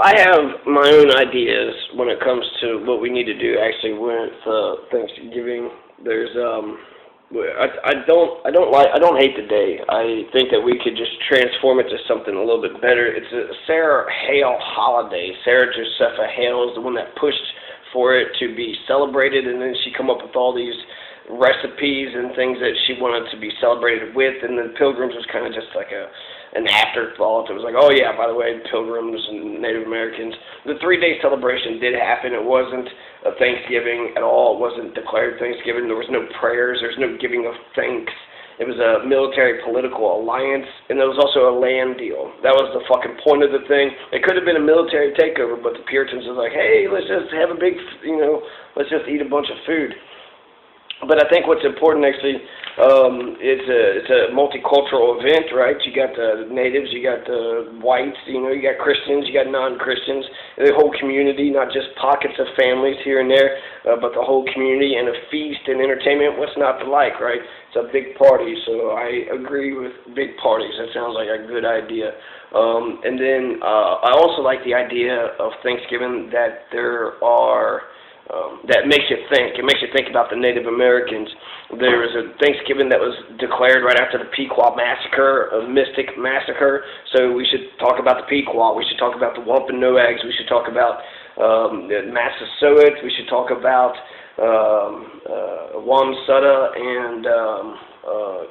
I have my own ideas when it comes to what we need to do. Actually, with Thanksgiving, there's I don't hate the day. I think that we could just transform it to something a little bit better. It's a Sarah Hale holiday. Sarah Josepha Hale is the one that pushed for it to be celebrated, and then she come up with all these recipes and things that she wanted to be celebrated with, and the Pilgrims was kind of just like an afterthought. It was like, oh yeah, by the way, Pilgrims and Native Americans. The 3-day celebration did happen. It wasn't a Thanksgiving at all. It wasn't declared Thanksgiving. There was no prayers. There's no giving of thanks. It was a military political alliance, and there was also a land deal. That was the fucking point of the thing. It could have been a military takeover, but the Puritans was like, hey, let's just have a big, let's just eat a bunch of food. But I think what's important actually it's a multicultural event, right? You got the natives, you got the whites, you got Christians, you got non-Christians, the whole community, not just pockets of families here and there, but the whole community, and a feast and entertainment. What's not to like, right? It's a big party, so I agree with big parties. That sounds like a good idea. And then I also like the idea of Thanksgiving that there are that makes you think. It makes you think about the Native Americans. There was a Thanksgiving that was declared right after the Pequot massacre, a mystic massacre. So we should talk about the Pequot. We should talk about the Wampanoags. We should talk about Massasoit. We should talk about Wamsutta and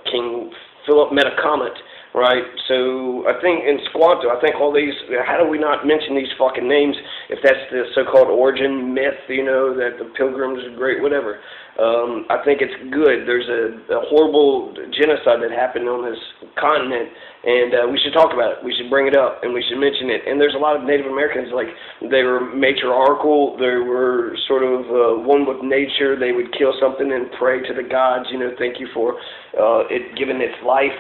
King Philip Metacomet. Right, so I think in Squanto, I think all these, how do we not mention these fucking names if that's the so-called origin myth, that the Pilgrims are great, whatever. I think it's good. There's a horrible genocide that happened on this continent, and we should talk about it. We should bring it up, and we should mention it. And there's a lot of Native Americans, like, they were matriarchal. They were sort of one with nature. They would kill something and pray to the gods, thank you for it giving its life.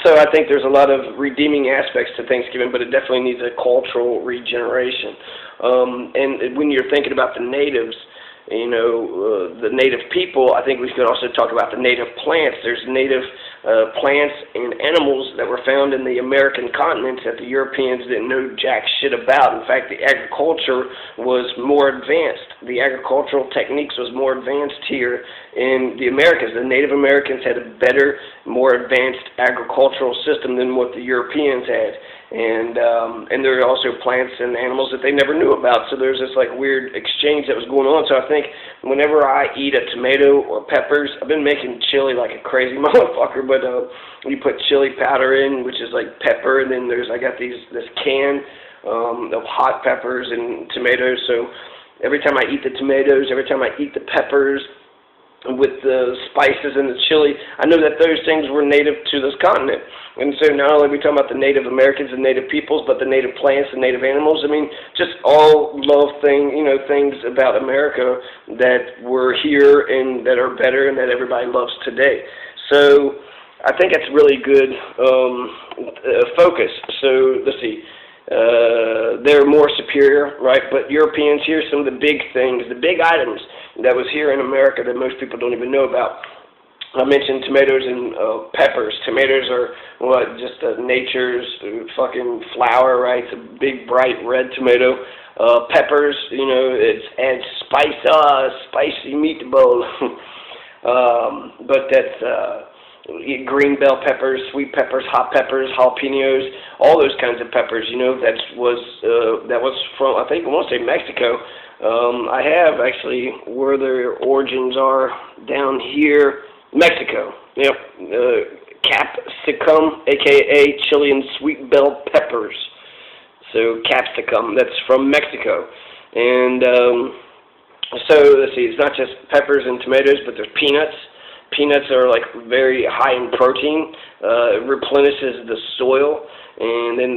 So I think there's a lot of redeeming aspects to Thanksgiving, but it definitely needs a cultural regeneration. And when you're thinking about the natives, the native people, I think we could also talk about the native plants. There's native plants and animals that were found in the American continent that the Europeans didn't know jack shit about. In fact, the agriculture was more advanced. The agricultural techniques was more advanced here in the Americas. The Native Americans had a better, more advanced agricultural system than what the Europeans had. And there are also plants and animals that they never knew about. So there's this like weird exchange that was going on. So I think whenever I eat a tomato or peppers, I've been making chili like a crazy motherfucker, but you put chili powder in, which is like pepper, and then I got this can of hot peppers and tomatoes. So every time I eat the tomatoes, every time I eat the peppers, with the spices and the chili, I know that those things were native to this continent. And so not only are we talking about the Native Americans and Native peoples, but the native plants and native animals. I mean, just all love things about America that were here and that are better and that everybody loves today. So I think that's really good focus. So let's see. They're more superior, right? But Europeans, here's some of the big things, the big items that was here in America that most people don't even know about. I mentioned tomatoes and peppers. Tomatoes are just nature's fucking flower, right? It's a big, bright red tomato. Peppers, it adds spicy meatball. But that's green bell peppers, sweet peppers, hot peppers, jalapenos, all those kinds of peppers. That was from, I want to say Mexico. I have actually where their origins are down here, Mexico. Yep, capsicum, aka Chilean sweet bell peppers. So capsicum, that's from Mexico, and so let's see. It's not just peppers and tomatoes, but there's peanuts. Peanuts are like very high in protein. It replenishes the soil. And then,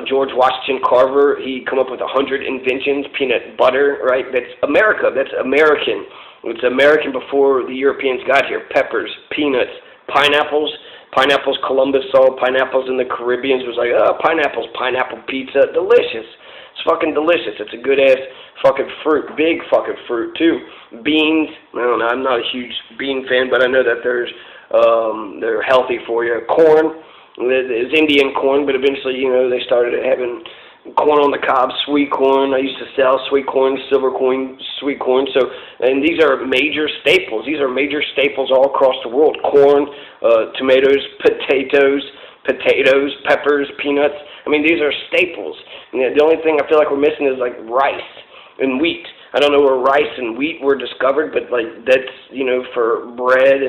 George Washington Carver, he come up with 100 inventions. Peanut butter, right? That's America. That's American. It's American before the Europeans got here. Peppers, peanuts, pineapples. Pineapples, Columbus saw pineapples in the Caribbean. Was like, pineapples, pineapple pizza. Delicious. It's fucking delicious. It's a good-ass fucking fruit. Big fucking fruit, too. Beans. I don't know. I'm not a huge bean fan, but I know that they're healthy for you. Corn. It's Indian corn, but eventually, they started having corn on the cob, sweet corn. I used to sell sweet corn, silver corn, sweet corn. So, and these are major staples. These are major staples all across the world. Corn, tomatoes, potatoes, peppers, peanuts. I mean, these are staples. And the only thing I feel like we're missing is like rice and wheat. I don't know where rice and wheat were discovered, but like that's, you know, for bread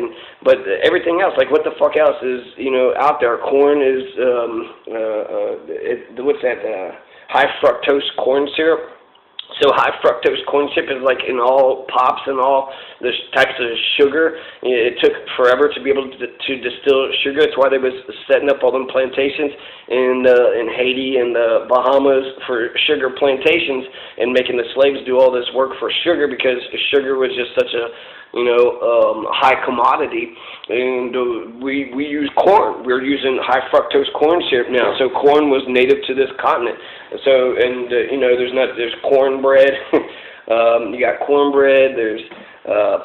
but everything else, like what the fuck else is, you know, out there? Corn is what's that? High fructose corn syrup. So high fructose corn syrup is like in all pops and all the types of sugar. It took forever to be able to distill sugar. That's why they was setting up all them plantations in Haiti and the Bahamas for sugar plantations and making the slaves do all this work for sugar, because sugar was just such a, you know, high commodity. And we use corn. We're using high fructose corn syrup now. So corn was native to this continent. So, and you know, there's cornbread. You got cornbread. There's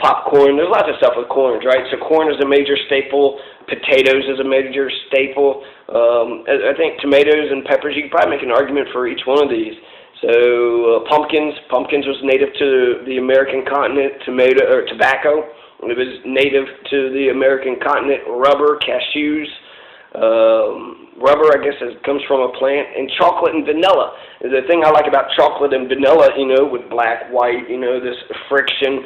popcorn. There's lots of stuff with corns, right? So corn is a major staple. Potatoes is a major staple. I think tomatoes and peppers, you could probably make an argument for each one of these. So pumpkins was native to the American continent. Tobacco, it was native to the American continent. Rubber, cashews. Rubber, I guess, comes from a plant. And chocolate and vanilla. The thing I like about chocolate and vanilla, you know, with black, white, you know, this friction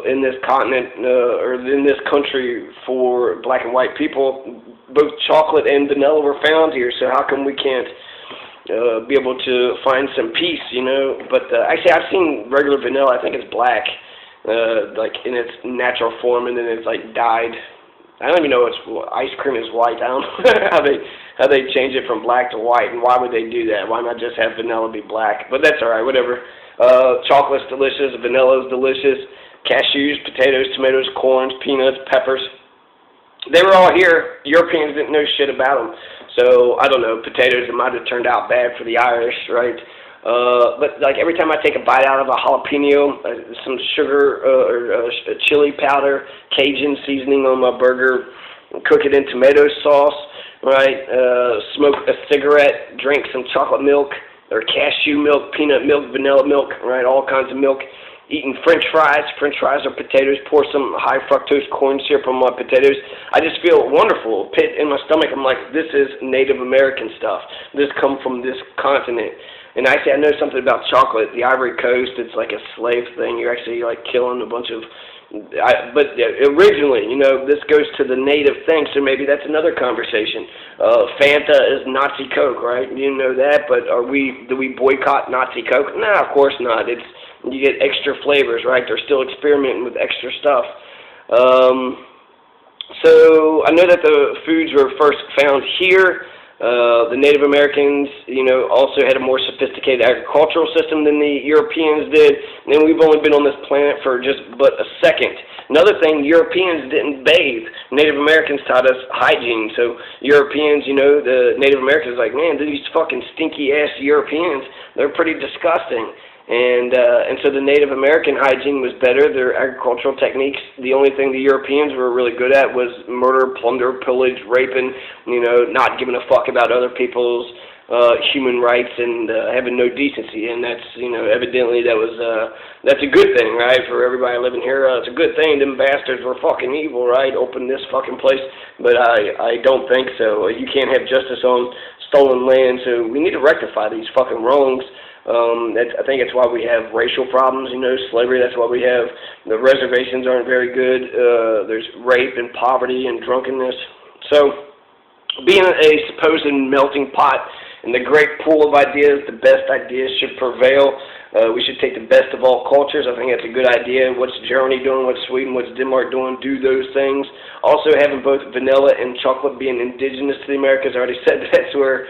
in this continent or in this country for black and white people, both chocolate and vanilla were found here. So how come we can't be able to find some peace, you know? But actually, I've seen regular vanilla. I think it's black, like in its natural form, and then it's like dyed. I don't even know ice cream is white. I don't know how they change it from black to white, and why would they do that? Why not just have vanilla be black? But that's all right, whatever. Chocolate's delicious, vanilla's delicious, cashews, potatoes, tomatoes, corns, peanuts, peppers. They were all here. Europeans didn't know shit about them. So, I don't know, potatoes, it might have turned out bad for the Irish, right? But like every time I take a bite out of a jalapeno, some sugar or chili powder, Cajun seasoning on my burger, cook it in tomato sauce, right? Smoke a cigarette, drink some chocolate milk or cashew milk, peanut milk, vanilla milk, right? All kinds of milk. Eating French fries. French fries are potatoes. Pour some high fructose corn syrup on my potatoes. I just feel wonderful. Pit in my stomach. I'm like, this is Native American stuff. This come from this continent. And actually, I know something about chocolate. The Ivory Coast, it's like a slave thing. You're actually like killing a bunch of. But originally, you know, this goes to the native thing. So maybe that's another conversation. Fanta is Nazi Coke, right? You know that. But do we boycott Nazi Coke? No, of course not. You get extra flavors, right? They're still experimenting with extra stuff. So I know that the foods were first found here. The Native Americans, you know, also had a more sophisticated agricultural system than the Europeans did. And then we've only been on this planet for just but a second. Another thing, Europeans didn't bathe. Native Americans taught us hygiene. So Europeans, you know, the Native Americans like, man, these fucking stinky-ass Europeans, they're pretty disgusting. And so the Native American hygiene was better. Their agricultural techniques, the only thing the Europeans were really good at was murder, plunder, pillage, raping, you know, not giving a fuck about other people's human rights and having no decency. And that's, you know, evidently that's a good thing, right, for everybody living here. It's a good thing. Them bastards were fucking evil, right? Open this fucking place. But I don't think so. You can't have justice on stolen land, so we need to rectify these fucking wrongs. I think it's why we have racial problems, you know, slavery. That's why we have the reservations aren't very good. There's rape and poverty and drunkenness. So being a supposed melting pot and the great pool of ideas, the best ideas should prevail. We should take the best of all cultures. I think that's a good idea. What's Germany doing? What's Sweden? What's Denmark doing? Do those things. Also, having both vanilla and chocolate being indigenous to the Americas, I already said that's where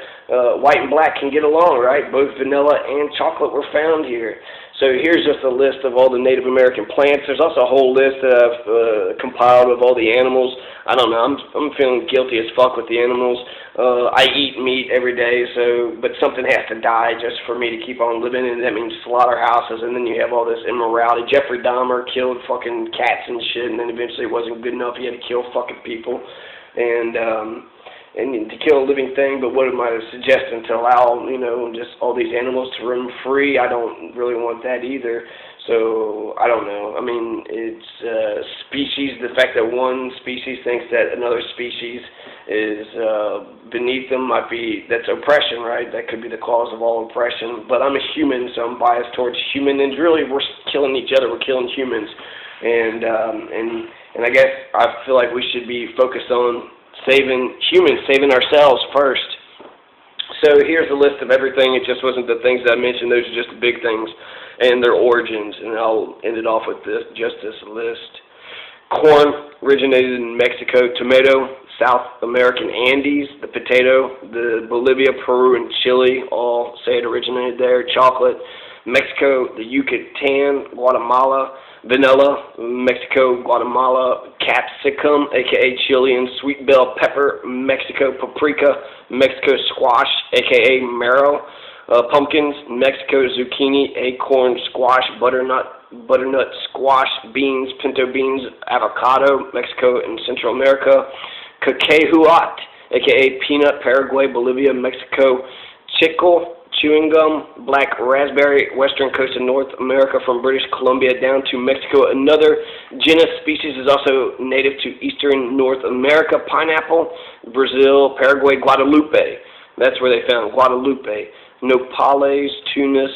white and black can get along, right? Both vanilla and chocolate were found here. So here's just a list of all the Native American plants. There's also a whole list that I've compiled of all the animals. I don't know. I'm feeling guilty as fuck with the animals. I eat meat every day, but something has to die just for me to keep on living, and that means slaughterhouses, and then you have all this immorality. Jeffrey Dahmer killed fucking cats and shit, and then eventually it wasn't good enough. He had to kill fucking people. And and to kill a living thing, but what am I suggesting? To allow, just all these animals to roam free? I don't really want that either. So, I don't know. I mean, it's species, the fact that one species thinks that another species is beneath them that's oppression, right? That could be the cause of all oppression. But I'm a human, so I'm biased towards human, and really we're killing each other, we're killing humans. And I guess I feel like we should be focused on saving humans, saving ourselves first. So here's a list of everything. It just wasn't the things that I mentioned. Those are just the big things and their origins. And I'll end it off with this list. Corn originated in Mexico. Tomato, South American Andes. The potato, the Bolivia, Peru, and Chile all say it originated there. Chocolate, Mexico, the Yucatan, Guatemala. Vanilla, Mexico, Guatemala. Capsicum, a.k.a. Chilean sweet bell pepper, Mexico. Paprika, Mexico. Squash, a.k.a. marrow. Pumpkins, Mexico. Zucchini, acorn, squash, butternut, squash, beans, pinto beans, avocado, Mexico and Central America. Cacahuat, a.k.a. peanut, Paraguay, Bolivia, Mexico. Chicle, chewing gum, black raspberry, western coast of North America from British Columbia down to Mexico. Another genus species is also native to eastern North America. Pineapple, Brazil, Paraguay, Guadalupe. That's where they found Guadalupe. Nopales, Tunis,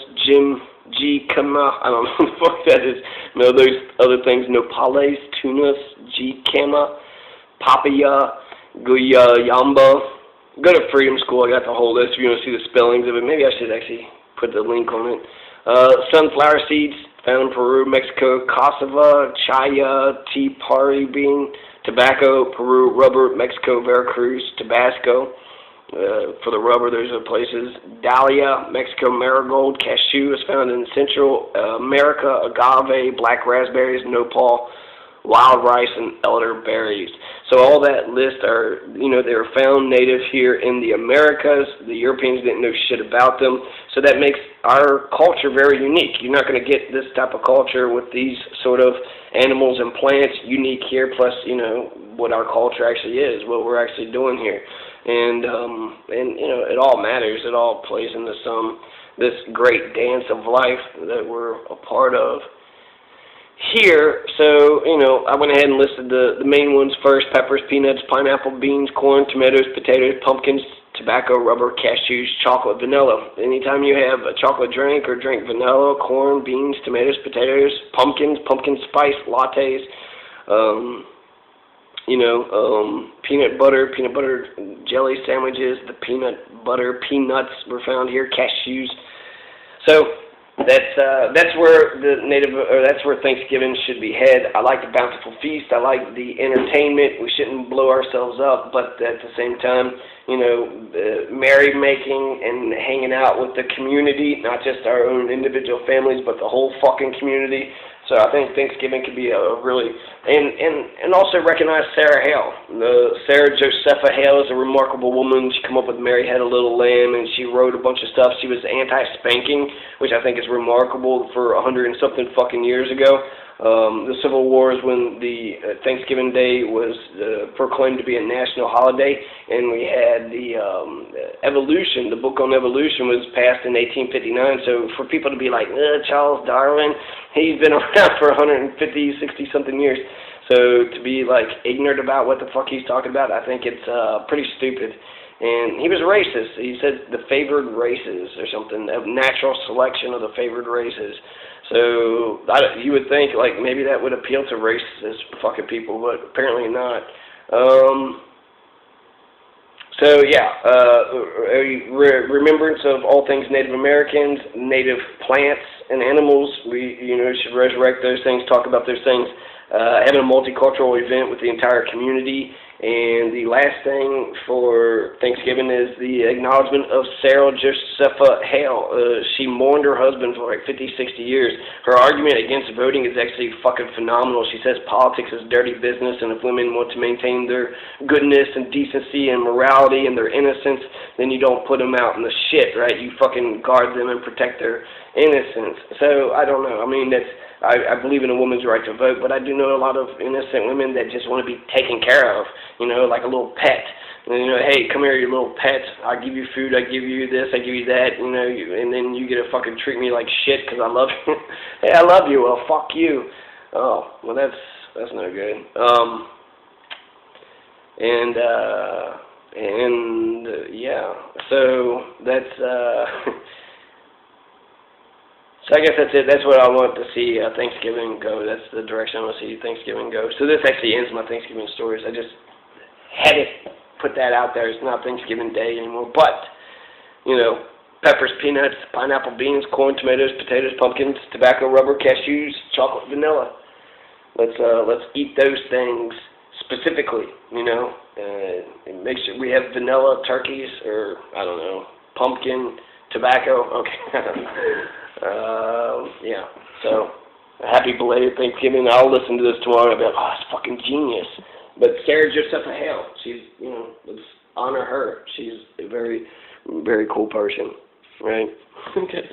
jicama. I don't know what the fuck that is. No, those other things. Nopales, Tunis, jicama, papaya, guyamba. Go to Freedom School. I got the whole list if you want to see the spellings of it. Maybe I should actually put the link on it. Sunflower seeds found in Peru, Mexico. Cassava, chaya, tea party bean, tobacco, Peru. Rubber, Mexico. Veracruz, Tabasco. For the rubber, those are places. Dahlia, Mexico. Marigold, cashew is found in Central America. Agave, black raspberries, nopal, wild rice, and elderberries. So all that list are, they were found native here in the Americas. The Europeans didn't know shit about them. So that makes our culture very unique. You're not going to get this type of culture with these sort of animals and plants unique here, plus, what our culture actually is, what we're actually doing here. And it all matters. It all plays into this great dance of life that we're a part of here. So, I went ahead and listed the main ones first: peppers, peanuts, pineapple, beans, corn, tomatoes, potatoes, pumpkins, tobacco, rubber, cashews, chocolate, vanilla. Anytime you have a chocolate drink or drink vanilla, corn, beans, tomatoes, potatoes, pumpkins, pumpkin spice lattes, peanut butter jelly sandwiches, the peanut butter peanuts were found here, cashews. So that's where that's where Thanksgiving should be had. I like the bountiful feast. I like the entertainment. We shouldn't blow ourselves up, but at the same time, merry making and hanging out with the community, not just our own individual families, but the whole fucking community. So I think Thanksgiving could be a really, and also recognize Sarah Hale. Sarah Josepha Hale is a remarkable woman. She came up with Mary Had a Little Lamb, and she wrote a bunch of stuff. She was anti-spanking, which I think is remarkable for 100 and something fucking years ago. The Civil War is when the Thanksgiving Day was proclaimed to be a national holiday, and we had the evolution. The book on evolution was passed in 1859. So for people to be like, Charles Darwin, he's been around for 150, 60-something years. So to be like ignorant about what the fuck he's talking about, I think it's pretty stupid. And he was racist. He said the favored races or something, a natural selection of the favored races. So you would think like maybe that would appeal to racist fucking people, but apparently not. So yeah, remembrance of all things Native Americans, native plants and animals. We should resurrect those things, talk about those things. Having a multicultural event with the entire community. And the last thing for Thanksgiving is the acknowledgement of Sarah Josepha Hale. She mourned her husband for like 50, 60 years. Her argument against voting is actually fucking phenomenal. She says politics is dirty business, and if women want to maintain their goodness and decency and morality and their innocence, then you don't put them out in the shit, right? You fucking guard them and protect their innocence. So, I don't know. I mean, I believe in a woman's right to vote, but I do know a lot of innocent women that just want to be taken care of, like a little pet. And, you know, hey, come here, you little pet. I give you food. I give you this. I give you that. You know, and then you get to fucking treat me like shit because I love you. Hey, I love you. Well, fuck you. Oh, well, that's no good. Yeah. So that's So I guess that's it. That's what I want to see Thanksgiving go. That's the direction I want to see Thanksgiving go. So this actually ends my Thanksgiving stories. I just had it put that out there. It's not Thanksgiving Day anymore. But, you know, peppers, peanuts, pineapple, beans, corn, tomatoes, potatoes, pumpkins, tobacco, rubber, cashews, chocolate, vanilla. Let's eat those things specifically, you know. And make sure we have vanilla turkeys or, I don't know, pumpkin, tobacco. Okay. Yeah, so happy belated Thanksgiving. I'll listen to this tomorrow and I'll be like, oh, it's fucking genius. But Sarah Josepha Hale, she's, you know, let's honor her. She's a very, very cool person, right? Okay.